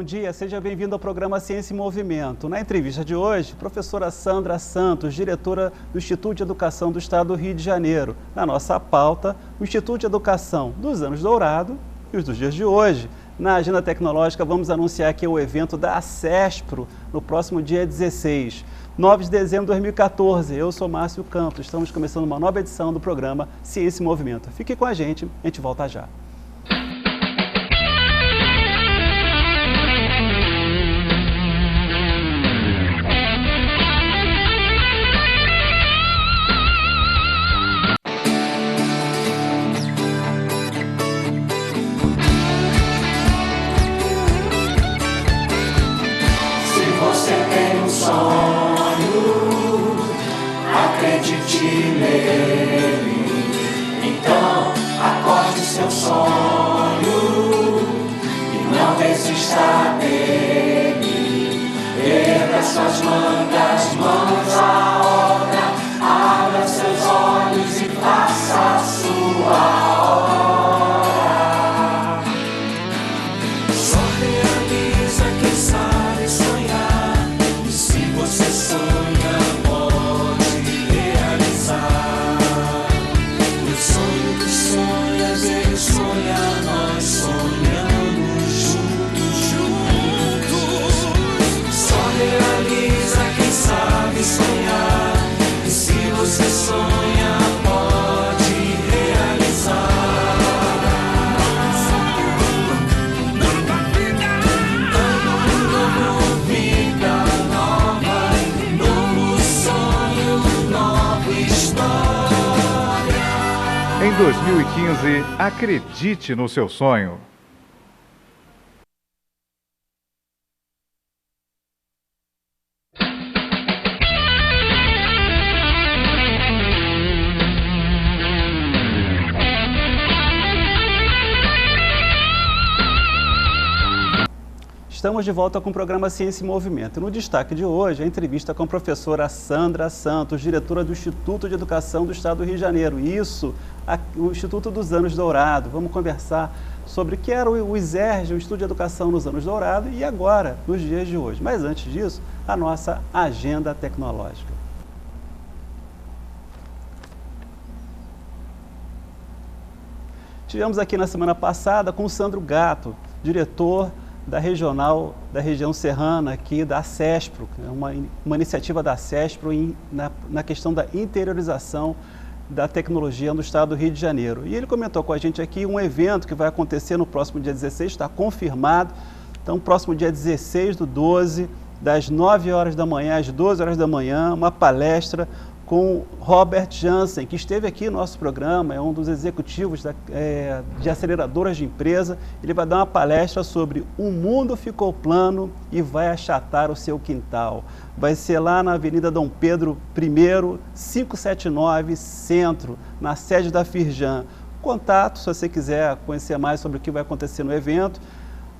bom dia, seja bem-vindo ao programa Ciência em Movimento. Na entrevista de hoje, professora Sandra Santos, diretora do Instituto de Educação do Estado do Rio de Janeiro. Na nossa pauta, o Instituto de Educação dos anos dourados e os dos dias de hoje. Na agenda tecnológica, vamos anunciar aqui o evento da ACESPRO no próximo dia 16, 9 de dezembro de 2014. Eu sou Márcio Campos, estamos começando uma nova edição do programa Ciência em Movimento. Fique com a gente volta já. Acredite nele, então acorde seu sonho e não desista dele. Erga suas mangas, mãos à obra, abra seus olhos e faça a sua hora. Só realiza quem sabe sonhar, e se você sonha, sonhar, e se você sonha, pode realizar. Vida nova, novo sonho, nova história. Em 2015, acredite no seu sonho. Estamos de volta com o programa Ciência em Movimento. No destaque de hoje, a entrevista com a professora Sandra Santos, diretora do Instituto de Educação do Estado do Rio de Janeiro. Isso, o Instituto dos Anos Dourados. Vamos conversar sobre o que era o ISERJ, o Instituto de Educação nos Anos Dourados, e agora, nos dias de hoje. Mas antes disso, a nossa agenda tecnológica. Tivemos aqui na semana passada com o Sandro Gatto, diretor da região serrana aqui da ACESPRO, uma iniciativa da ACESPRO na questão da interiorização da tecnologia no estado do Rio de Janeiro. E ele comentou com a gente aqui um evento que vai acontecer no próximo dia 16, está confirmado. Então, próximo dia 16/12, das 9 horas da manhã às 12 horas da manhã, uma palestra com Robert Jansen, que esteve aqui no nosso programa, é um dos executivos de aceleradoras de empresa. Ele vai dar uma palestra sobre o mundo ficou plano e vai achatar o seu quintal. Vai ser lá na Avenida Dom Pedro I, 579, Centro, na sede da Firjan. Contato, se você quiser conhecer mais sobre o que vai acontecer no evento,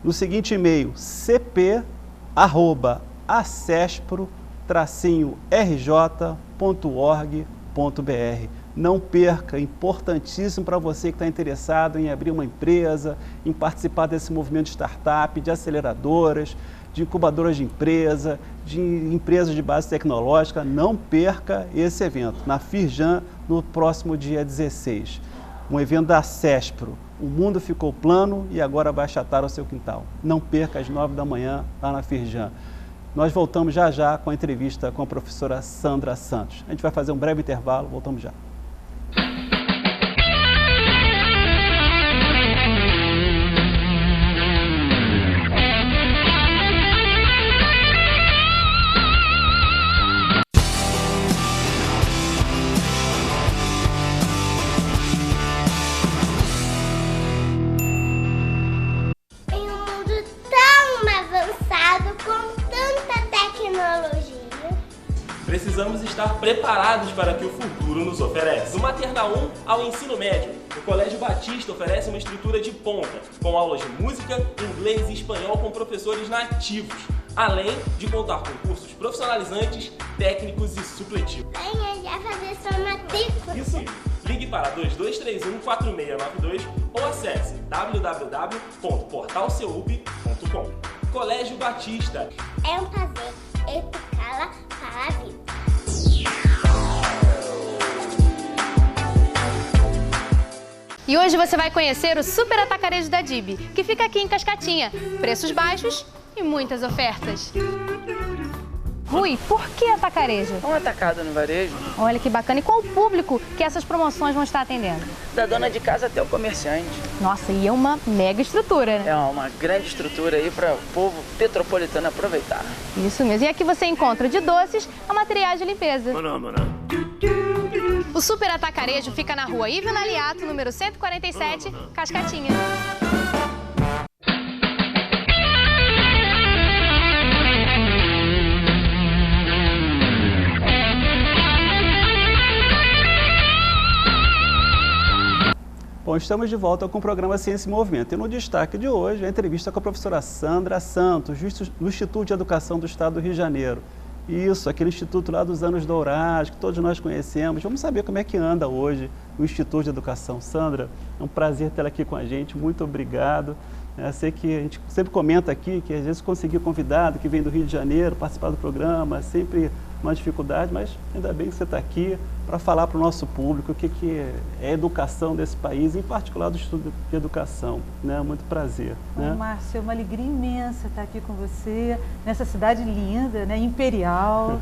no seguinte e-mail, cp@acespro-rj.org.br. Não perca, importantíssimo para você que está interessado em abrir uma empresa, em participar desse movimento de startup, de aceleradoras, de incubadoras de empresa, de empresas de base tecnológica. Não perca esse evento, na Firjan, no próximo dia 16. Um evento da ACESPRO. O mundo ficou plano e agora vai achatar o seu quintal. Não perca, às 9 da manhã, lá na Firjan. Nós voltamos já já com a entrevista com a professora Sandra Santos. A gente vai fazer um breve intervalo, voltamos já. Precisamos estar preparados para o que o futuro nos oferece. Do maternal 1 ao ensino médio, o Colégio Batista oferece uma estrutura de ponta, com aulas de música, inglês e espanhol com professores nativos, além de contar com cursos profissionalizantes, técnicos e supletivos. Venha já fazer sua matrícula. Isso! Ligue para 2231-4692 ou acesse www.portalceup.com. Colégio Batista. É um prazer educá-la para a vida. E hoje você vai conhecer o Super Atacarejo da DIB, que fica aqui em Cascatinha. Preços baixos e muitas ofertas. Rui, por que atacarejo? Um atacado no varejo, Olha que bacana. E qual o público que essas promoções vão estar atendendo? da dona de casa até o comerciante. Nossa, e é uma mega estrutura, né? É uma grande estrutura aí para o povo petropolitano aproveitar. Isso mesmo. E aqui você encontra de doces a materiais de limpeza. O Super Atacarejo fica na rua Ivna Aliato, número 147, Cascatinha. Bom, estamos de volta com o programa Ciência e Movimento. E no destaque de hoje, a entrevista com a professora Sandra Santos, do Instituto de Educação do Estado do Rio de Janeiro. Isso, aquele instituto lá dos anos dourados, que todos nós conhecemos. Vamos saber como é que anda hoje o Instituto de Educação. Sandra, é um prazer tê-la aqui com a gente, muito obrigado. Sei que a gente sempre comenta aqui que às vezes conseguir convidado que vem do Rio de Janeiro participar do programa é sempre uma dificuldade, mas ainda bem que você está aqui para falar para o nosso público o que é a educação desse país, em particular do Instituto de Educação. Muito prazer. Bom, Márcio, é uma alegria imensa estar aqui com você, nessa cidade linda, imperial.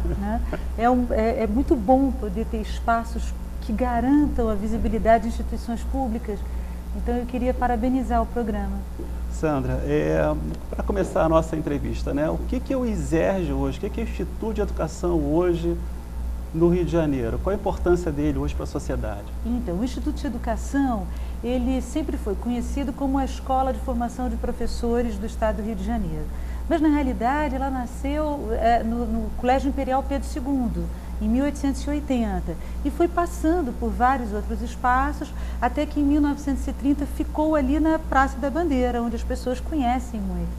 É muito bom poder ter espaços que garantam a visibilidade de instituições públicas. Então eu queria parabenizar o programa. Sandra, para começar a nossa entrevista, o que é o ISERJ hoje? O que é o Instituto de Educação hoje no Rio de Janeiro? Qual a importância dele hoje para a sociedade? Então, o Instituto de Educação, ele sempre foi conhecido como a Escola de Formação de Professores do Estado do Rio de Janeiro. Mas, na realidade, ela nasceu no Colégio Imperial Pedro II, em 1880, e foi passando por vários outros espaços, até que em 1930 ficou ali na Praça da Bandeira, onde as pessoas conhecem muito,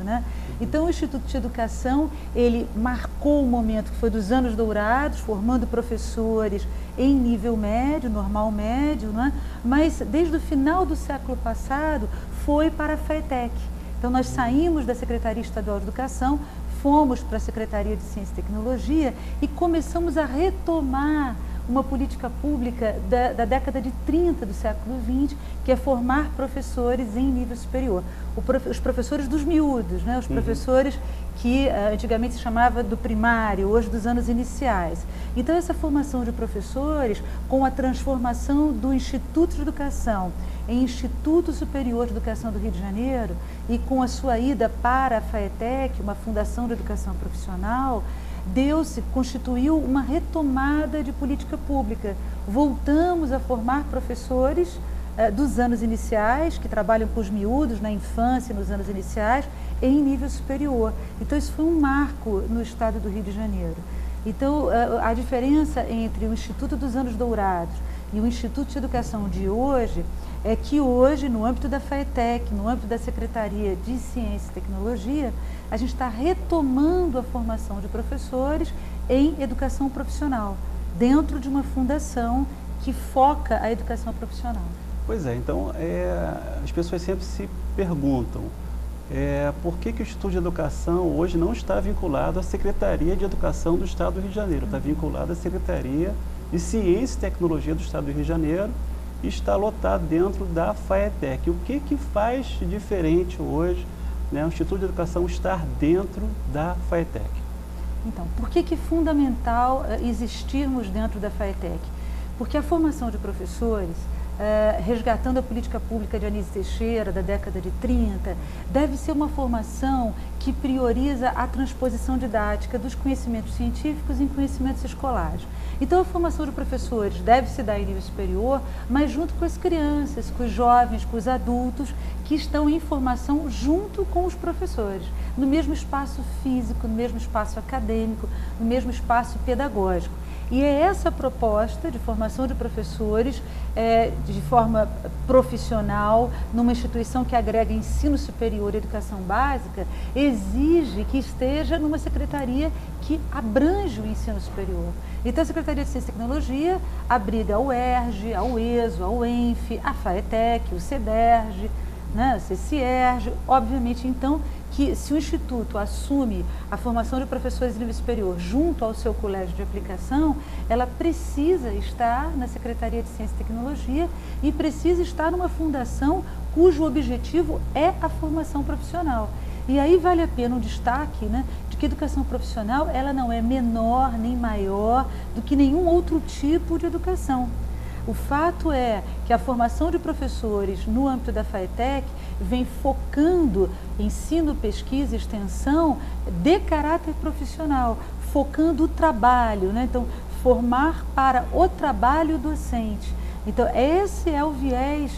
Então, o Instituto de Educação, ele marcou o momento que foi dos anos dourados, formando professores em nível médio, normal médio, Mas desde o final do século passado foi para a FAETEC. Então, nós saímos da Secretaria Estadual de Educação, fomos para a Secretaria de Ciência e Tecnologia e começamos a retomar uma política pública da década de 30 do século XX, que é formar professores em nível superior. Os professores dos miúdos, os professores que antigamente se chamava do primário, hoje dos anos iniciais. Então, essa formação de professores, com a transformação do Instituto de Educação em Instituto Superior de Educação do Rio de Janeiro e com a sua ida para a FAETEC, uma fundação de educação profissional, constituiu uma retomada de política pública. Voltamos a formar professores dos anos iniciais, que trabalham com os miúdos na infância e nos anos iniciais, em nível superior. Então, isso foi um marco no estado do Rio de Janeiro. Então, a diferença entre o Instituto dos Anos Dourados e o Instituto de Educação de hoje é que hoje, no âmbito da FAETEC, no âmbito da Secretaria de Ciência e Tecnologia, a gente está retomando a formação de professores em educação profissional, dentro de uma fundação que foca a educação profissional. Pois é, então as pessoas sempre se perguntam por que o Instituto de Educação hoje não está vinculado à Secretaria de Educação do Estado do Rio de Janeiro, está vinculado à Secretaria de Ciência e Tecnologia do Estado do Rio de Janeiro e está lotado dentro da FAETEC. O que faz diferente hoje o Instituto de Educação estar dentro da FAETEC? Então, por que é fundamental existirmos dentro da FAETEC? Porque a formação de professores, resgatando a política pública de Anísio Teixeira, da década de 30, deve ser uma formação que prioriza a transposição didática dos conhecimentos científicos em conhecimentos escolares. Então, a formação de professores deve se dar em nível superior, mas junto com as crianças, com os jovens, com os adultos, que estão em formação junto com os professores, no mesmo espaço físico, no mesmo espaço acadêmico, no mesmo espaço pedagógico. E é essa proposta de formação de professores de forma profissional, numa instituição que agrega ensino superior e educação básica, exige que esteja numa secretaria que abrange o ensino superior. Então, a Secretaria de Ciência e Tecnologia abriga a UERJ, a UESO, a UENF, a FAETEC, o CEDERJ, a CCIERJ, obviamente, então, que se o Instituto assume a formação de professores de nível superior junto ao seu colégio de aplicação, ela precisa estar na Secretaria de Ciência e Tecnologia e precisa estar numa fundação cujo objetivo é a formação profissional. E aí vale a pena um destaque, né, de que a educação profissional ela não é menor nem maior do que nenhum outro tipo de educação. O fato é que a formação de professores no âmbito da FATEC vem focando ensino, pesquisa e extensão de caráter profissional, focando o trabalho, né? Então, formar para o trabalho docente. Então, esse é o viés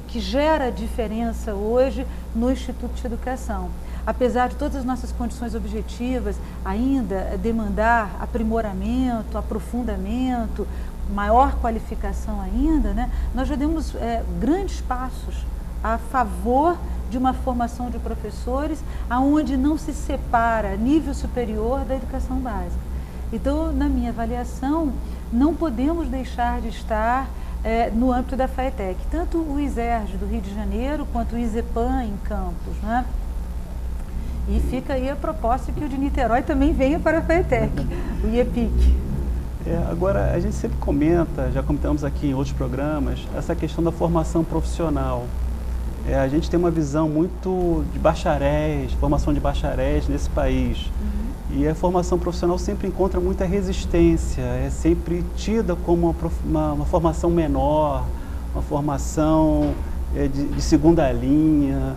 que gera diferença hoje no Instituto de Educação. Apesar de todas as nossas condições objetivas ainda demandar aprimoramento, aprofundamento, maior qualificação ainda, né, nós já demos grandes passos a favor de uma formação de professores aonde não se separa nível superior da educação básica. Então, na minha avaliação, não podemos deixar de estar no âmbito da FATEC, tanto o ISERJ do Rio de Janeiro quanto o ISEPAM em Campos, né? E fica aí a proposta que o de Niterói também venha para a FATEC, o IEPIC. Agora, a gente sempre comenta, já comentamos aqui em outros programas, essa questão da formação profissional. A gente tem uma visão muito de bacharéis, formação de bacharéis nesse país. E a formação profissional sempre encontra muita resistência, é sempre tida como uma formação menor, uma formação de segunda linha.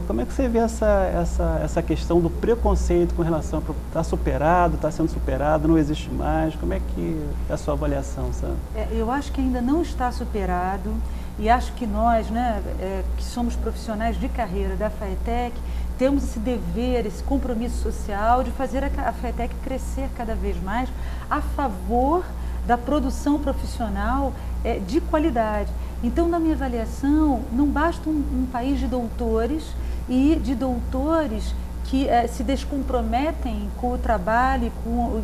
Como é que você vê essa questão do preconceito com relação a está superado, está sendo superado, não existe mais? Como é que é a sua avaliação, Sandra? Eu acho que ainda não está superado e acho que nós, né, que somos profissionais de carreira da FATEC, temos esse dever, esse compromisso social de fazer a FATEC crescer cada vez mais a favor da produção profissional de qualidade. Então, na minha avaliação, não basta um país de doutores e de doutores que se descomprometem com o trabalho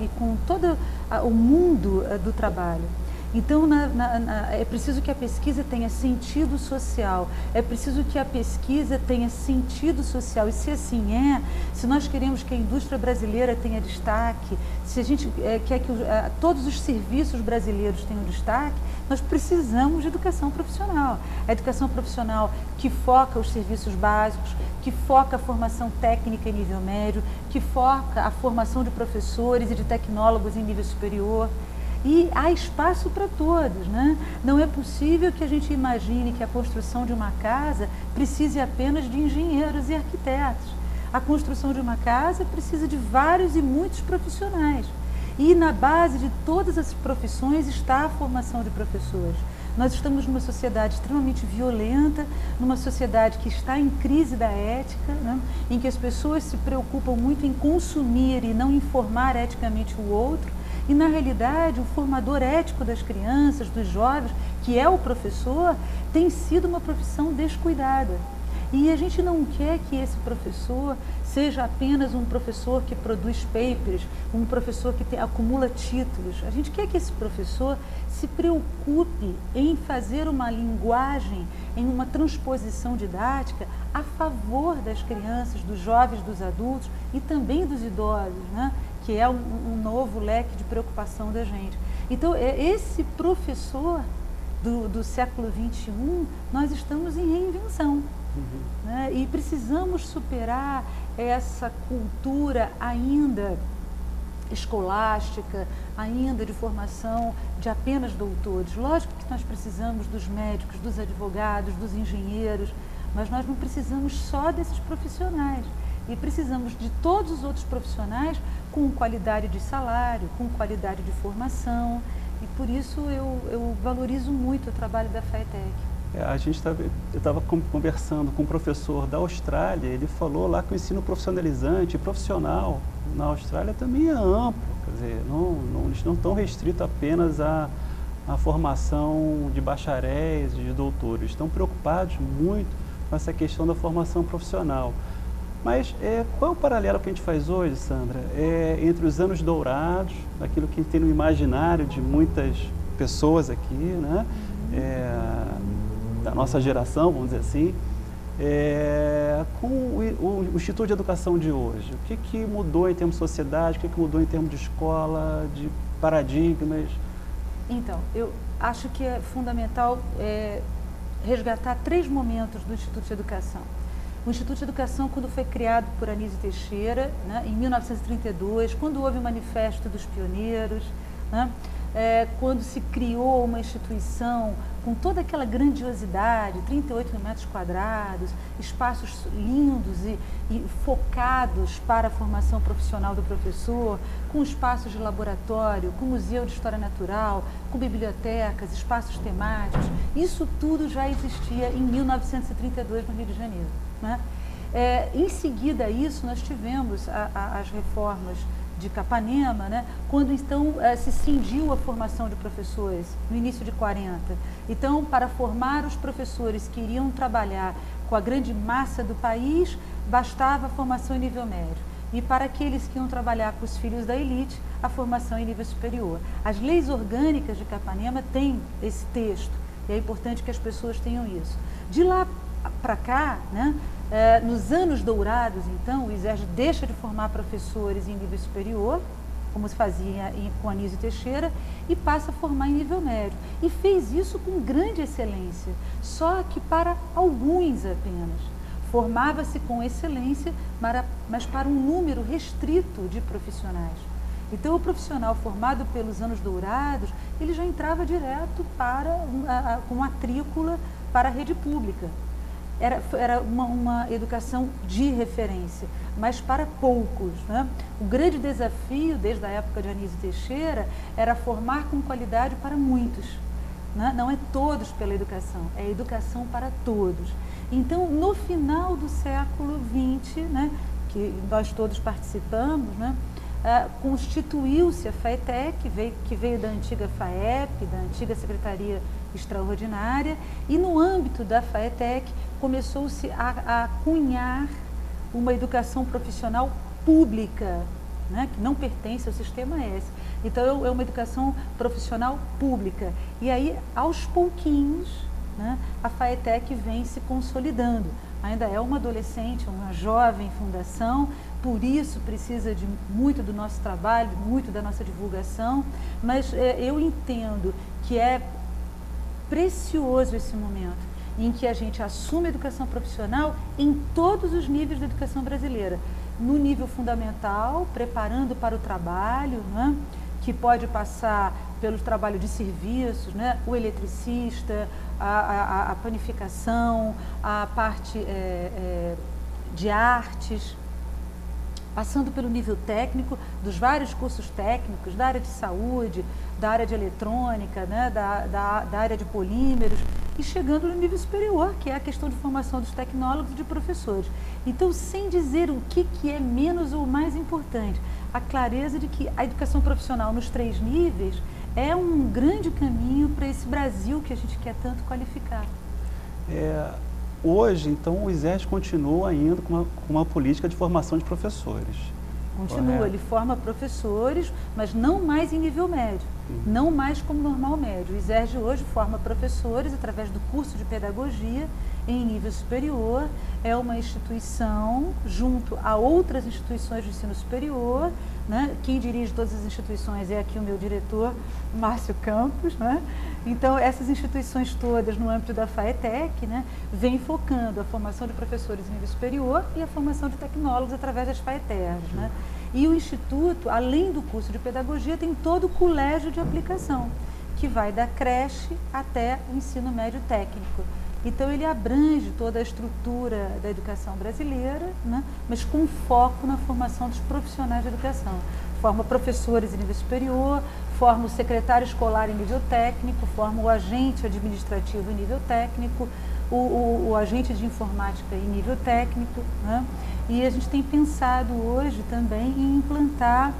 e com todo o mundo do trabalho. Então, é preciso que a pesquisa tenha sentido social, é preciso que a pesquisa tenha sentido social. E se assim se nós queremos que a indústria brasileira tenha destaque, se a gente quer que todos os serviços brasileiros tenham destaque, nós precisamos de educação profissional. A educação profissional que foca os serviços básicos, que foca a formação técnica em nível médio, que foca a formação de professores e de tecnólogos em nível superior. E há espaço para todos, né? Não é possível que a gente imagine que a construção de uma casa precise apenas de engenheiros e arquitetos. A construção de uma casa precisa de vários e muitos profissionais. E na base de todas as profissões está a formação de professores. Nós estamos numa sociedade extremamente violenta, numa sociedade que está em crise da ética, né? Em que as pessoas se preocupam muito em consumir e não em formar eticamente o outro. E, na realidade, o formador ético das crianças, dos jovens, que é o professor, tem sido uma profissão descuidada. E a gente não quer que esse professor seja apenas um professor que produz papers, um professor que acumula títulos. A gente quer que esse professor se preocupe em fazer uma linguagem, em uma transposição didática a favor das crianças, dos jovens, dos adultos e também dos idosos, né? Que é um novo leque de preocupação da gente. Então, esse professor do século XXI, nós estamos em reinvenção. Né? E precisamos superar essa cultura ainda escolástica, ainda de formação de apenas doutores. Lógico que nós precisamos dos médicos, dos advogados, dos engenheiros, mas nós não precisamos só desses profissionais. E precisamos de todos os outros profissionais com qualidade de salário, com qualidade de formação. E por isso eu valorizo muito o trabalho da FATEC. Eu estava conversando com um professor da Austrália, ele falou lá que o ensino profissionalizante e profissional na Austrália também é amplo. Quer dizer, eles não estão restritos apenas à formação de bacharéis, de doutores. Estão preocupados muito com essa questão da formação profissional. Mas qual é o paralelo que a gente faz hoje, Sandra, entre os anos dourados, aquilo que tem no imaginário de muitas pessoas aqui, né, da nossa geração, vamos dizer assim, Com o Instituto de Educação de hoje, o que mudou em termos de sociedade, o que mudou em termos de escola, de paradigmas? Então, eu acho que é fundamental resgatar 3 momentos do Instituto de Educação. O Instituto de Educação, quando foi criado por Anísio Teixeira, né, em 1932, quando houve o Manifesto dos Pioneiros, né, quando se criou uma instituição com toda aquela grandiosidade, 38 mil metros quadrados, espaços lindos e focados para a formação profissional do professor, com espaços de laboratório, com museu de história natural, com bibliotecas, espaços temáticos. Isso tudo já existia em 1932 no Rio de Janeiro, né? Em seguida a isso, nós tivemos as reformas de Capanema, né, quando então se cindiu a formação de professores, no início de 40. Então, para formar os professores que iriam trabalhar com a grande massa do país, bastava a formação em nível médio. E para aqueles que iam trabalhar com os filhos da elite, a formação em nível superior. As leis orgânicas de Capanema têm esse texto, e é importante que as pessoas tenham isso. De lá para cá, né, nos anos dourados, então, o ISERJ deixa de formar professores em nível superior, como se fazia com Anísio Teixeira, e passa a formar em nível médio. E fez isso com grande excelência, só que para alguns apenas. Formava-se com excelência, mas para um número restrito de profissionais. Então, o profissional formado pelos anos dourados, ele já entrava direto com matrícula para a rede pública. Era uma educação de referência, mas para poucos, né? O grande desafio, desde a época de Anísio Teixeira, era formar com qualidade para muitos, né? Não é todos pela educação, é educação para todos. Então, no final do século XX, né, que nós todos participamos, né, constituiu-se a FAETEC, que veio da antiga FAEP, da antiga Secretaria Extraordinária, e no âmbito da FAETEC começou-se a cunhar uma educação profissional pública, né, que não pertence ao sistema S. Então, é uma educação profissional pública. E aí, aos pouquinhos, né, a FAETEC vem se consolidando. Ainda é uma adolescente, uma jovem fundação, por isso precisa de muito do nosso trabalho, muito da nossa divulgação, mas eu entendo que é precioso esse momento em que a gente assume a educação profissional em todos os níveis da educação brasileira. No nível fundamental, preparando para o trabalho, né, que pode passar pelo trabalho de serviços, né, o eletricista, a panificação, a parte de artes, passando pelo nível técnico, dos vários cursos técnicos, da área de saúde, da área de eletrônica, né, da área de polímeros, e chegando no nível superior, que é a questão de formação dos tecnólogos e de professores. Então, sem dizer o que é menos ou mais importante, a clareza de que a educação profissional nos 3 níveis é um grande caminho para esse Brasil que a gente quer tanto qualificar. Hoje, então, o ISERJ continua ainda com uma política de formação de professores. Continua, correto. Ele forma professores, mas não mais em nível médio, não mais como normal médio. O ISERJ hoje forma professores através do curso de pedagogia em nível superior, é uma instituição junto a outras instituições de ensino superior, né? Quem dirige todas as instituições é aqui o meu diretor, Márcio Campos, né? Então, essas instituições todas no âmbito da FAETEC, né, vem focando a formação de professores em nível superior e a formação de tecnólogos através das FAETERs, né? E o Instituto, além do curso de pedagogia, tem todo o colégio de aplicação, que vai da creche até o ensino médio técnico. Então, ele abrange toda a estrutura da educação brasileira, né, mas com foco na formação dos profissionais de educação. Forma professores em nível superior, forma o secretário escolar em nível técnico, forma o agente administrativo em nível técnico, o agente de informática em nível técnico, né? E a gente tem pensado hoje também em implantar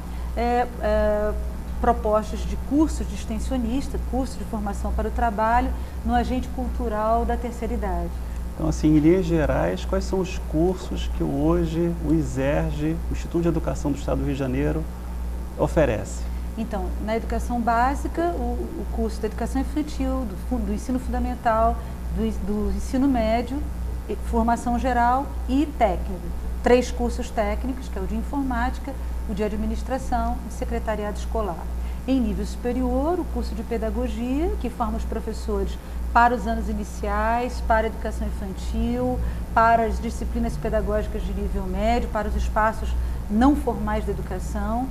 propostas de cursos de extensionista, cursos de formação para o trabalho no agente cultural da terceira idade. Então, assim, em linhas gerais, quais são os cursos que hoje o ISERJ, o Instituto de Educação do Estado do Rio de Janeiro, oferece? Então, na educação básica, o curso da educação infantil, do ensino fundamental, do ensino médio, formação geral e técnica. 3 cursos técnicos, que é o de informática, o de administração e secretariado escolar. Em nível superior, o curso de pedagogia, que forma os professores para os anos iniciais, para a educação infantil, para as disciplinas pedagógicas de nível médio, para os espaços não formais da educação.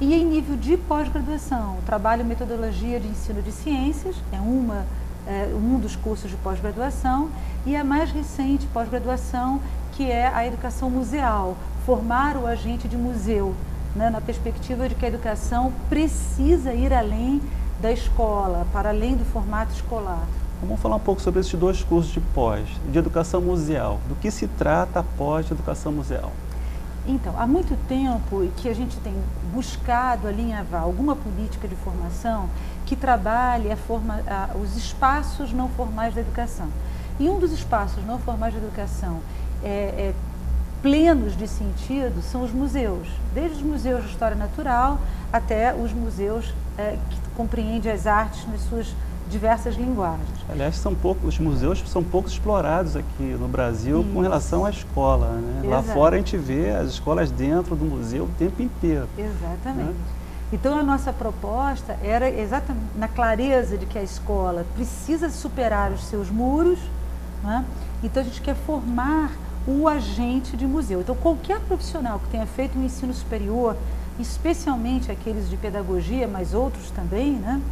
E em nível de pós-graduação, o trabalho metodologia de ensino de ciências, é um dos cursos de pós-graduação, e a mais recente pós-graduação, que é a educação museal, formar o agente de museu, né, na perspectiva de que a educação precisa ir além da escola, para além do formato escolar. Vamos falar um pouco sobre esses 2 cursos de pós, de educação museal. Do que se trata a pós-educação museal? Então, há muito tempo que a gente tem buscado alinhavar alguma política de formação que trabalhe os espaços não formais da educação. E um dos espaços não formais da educação plenos de sentido são os museus, desde os museus de história natural até os museus que compreendem as artes nas suas diversas linguagens. Aliás, os museus são pouco explorados aqui no Brasil com relação à escola, né? Lá fora a gente vê as escolas dentro do museu o tempo inteiro. Exatamente. Né? Então a nossa proposta era exatamente na clareza de que a escola precisa superar os seus muros, né? Então a gente quer formar o agente de museu. Então qualquer profissional que tenha feito um ensino superior, especialmente aqueles de pedagogia, mas outros também, né?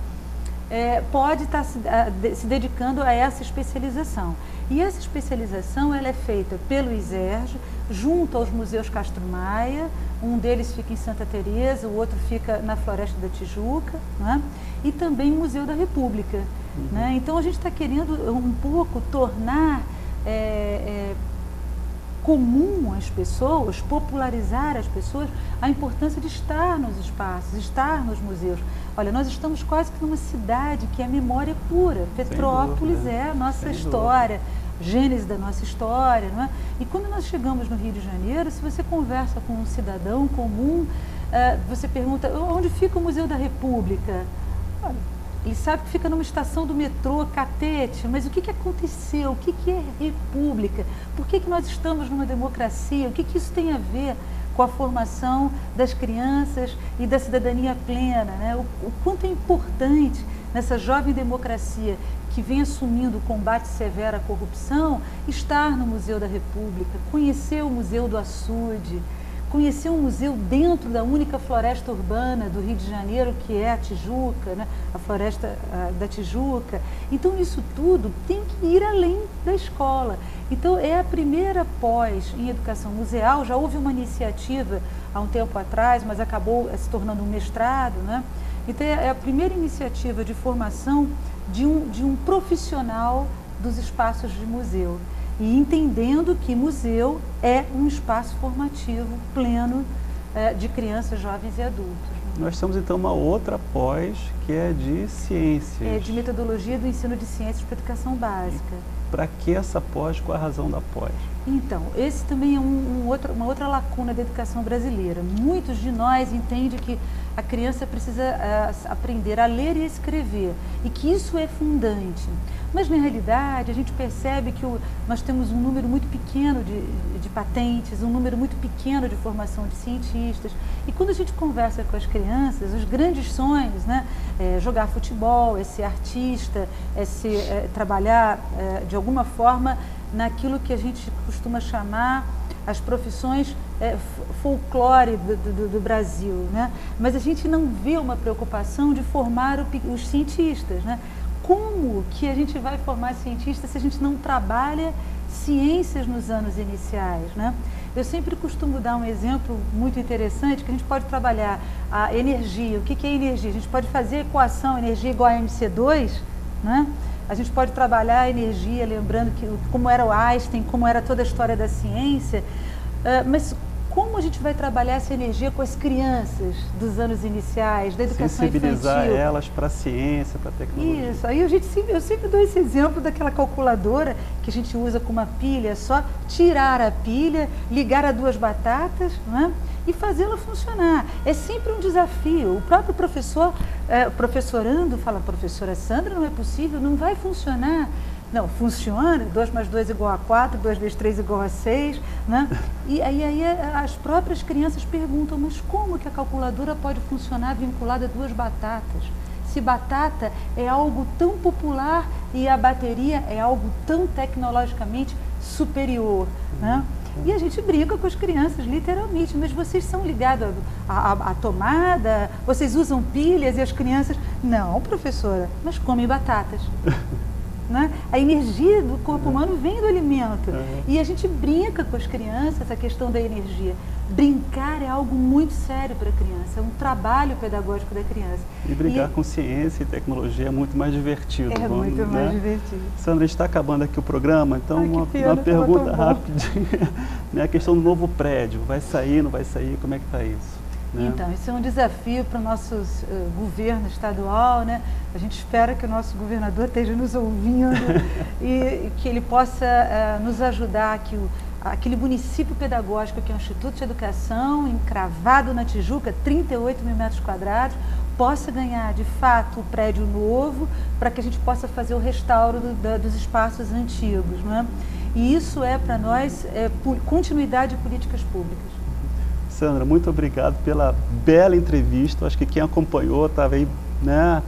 Pode estar se dedicando a essa especialização. E essa especialização ela é feita pelo ISERJ, junto aos museus Castro Maia, um deles fica em Santa Teresa, o outro fica na Floresta da Tijuca, né? E também o Museu da República. Né? Então a gente está querendo um pouco tornar comum às pessoas, popularizar as pessoas a importância de estar nos espaços, estar nos museus. Olha, nós estamos quase que numa cidade que é memória pura. Petrópolis é a nossa história, gênese da nossa história. Não é? E quando nós chegamos no Rio de Janeiro, se você conversa com um cidadão comum, você pergunta, onde fica o Museu da República? Olha, ele sabe que fica numa estação do metrô, Catete, mas o que aconteceu? O que é república? Por que nós estamos numa democracia? O que isso tem a ver com a formação das crianças e da cidadania plena? Né? O quanto é importante nessa jovem democracia que vem assumindo o combate severo à corrupção, estar no Museu da República, conhecer o Museu do Açude, conhecer um museu dentro da única floresta urbana do Rio de Janeiro, que é a Tijuca, né? A Floresta da Tijuca. Então, isso tudo tem que ir além da escola. Então, é a primeira pós em educação museal. Já houve uma iniciativa há um tempo atrás, mas acabou se tornando um mestrado, né? Então, é a primeira iniciativa de formação de um profissional dos espaços de museu. E entendendo que museu é um espaço formativo pleno de crianças, jovens e adultos. Nós temos então uma outra pós que é de ciências. É de metodologia do ensino de ciências para educação básica. Para que essa pós? Qual a razão da pós? Então, esse também é uma outra lacuna da educação brasileira. Muitos de nós entendem que a criança precisa aprender a ler e a escrever e que isso é fundante. Mas, na realidade, a gente percebe que nós temos um número muito pequeno de patentes, um número muito pequeno de formação de cientistas. E quando a gente conversa com as crianças, os grandes sonhos, né, jogar futebol, é ser artista, trabalhar de alguma forma naquilo que a gente costuma chamar as profissões folclore do Brasil, né? Mas a gente não vê uma preocupação de formar os cientistas, né? Como que a gente vai formar cientistas se a gente não trabalha ciências nos anos iniciais, né? Eu sempre costumo dar um exemplo muito interessante, que a gente pode trabalhar a energia. O que é energia? A gente pode fazer a equação energia igual a mc2, né? A gente pode trabalhar a energia, lembrando como era o Einstein, como era toda a história da ciência, mas como a gente vai trabalhar essa energia com as crianças dos anos iniciais, da educação sensibilizar infantil? elas para a ciência, para a tecnologia. Isso, aí eu sempre dou esse exemplo daquela calculadora que a gente usa com uma pilha só, tirar a pilha, ligar a 2 batatas, né, e fazê-la funcionar. É sempre um desafio. O próprio professor, professorando, fala, professora Sandra, não é possível, não vai funcionar. Não, funciona, 2 mais 2 igual a 4, 2 vezes 3 igual a 6, né? E aí as próprias crianças perguntam, mas como que a calculadora pode funcionar vinculada a 2 batatas? Se batata é algo tão popular e a bateria é algo tão tecnologicamente superior, né? E a gente brinca com as crianças, literalmente, mas vocês são ligados à tomada, vocês usam pilhas e as crianças... Não, professora, mas comem batatas. Né? A energia do corpo humano vem do alimento. E a gente brinca com as crianças a questão da energia. Brincar é algo muito sério para a criança, é um trabalho pedagógico da criança. E brincar com ciência e tecnologia é muito mais divertido. É muito mais divertido. Sandra, a gente está acabando aqui o programa, então uma pergunta rapidinha. A questão do novo prédio, vai sair, não vai sair, como é que está isso? Né? Então, isso é um desafio para o nosso governo estadual, né? A gente espera que o nosso governador esteja nos ouvindo e que ele possa nos ajudar, que aquele município pedagógico que é o Instituto de Educação, encravado na Tijuca, 38 mil metros quadrados, possa ganhar, de fato, o prédio novo, para que a gente possa fazer o restauro dos espaços antigos, não é? E isso é, para nós, continuidade de políticas públicas. Sandra, muito obrigado pela bela entrevista. Acho que quem acompanhou estava aí, né,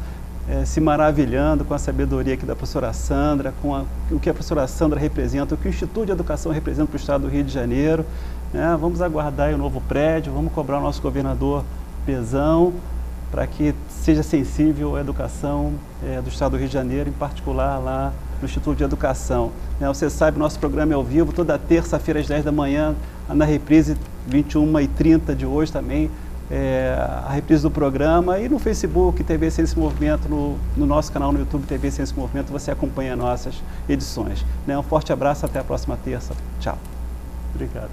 se maravilhando com a sabedoria aqui da professora Sandra, com o que a professora Sandra representa, o que o Instituto de Educação representa para o Estado do Rio de Janeiro. Né? Vamos aguardar aí o novo prédio, vamos cobrar o nosso governador Pezão para que seja sensível à educação do Estado do Rio de Janeiro, em particular lá no Instituto de Educação. Né? Você sabe, nosso programa é ao vivo, toda terça-feira às 10 da manhã, na reprise 21h30 de hoje também, a reprise do programa, e no Facebook, TV Ciência e Movimento, no nosso canal no YouTube, TV Ciência e Movimento, você acompanha nossas edições. Né? Um forte abraço, até a próxima terça. Tchau. Obrigado.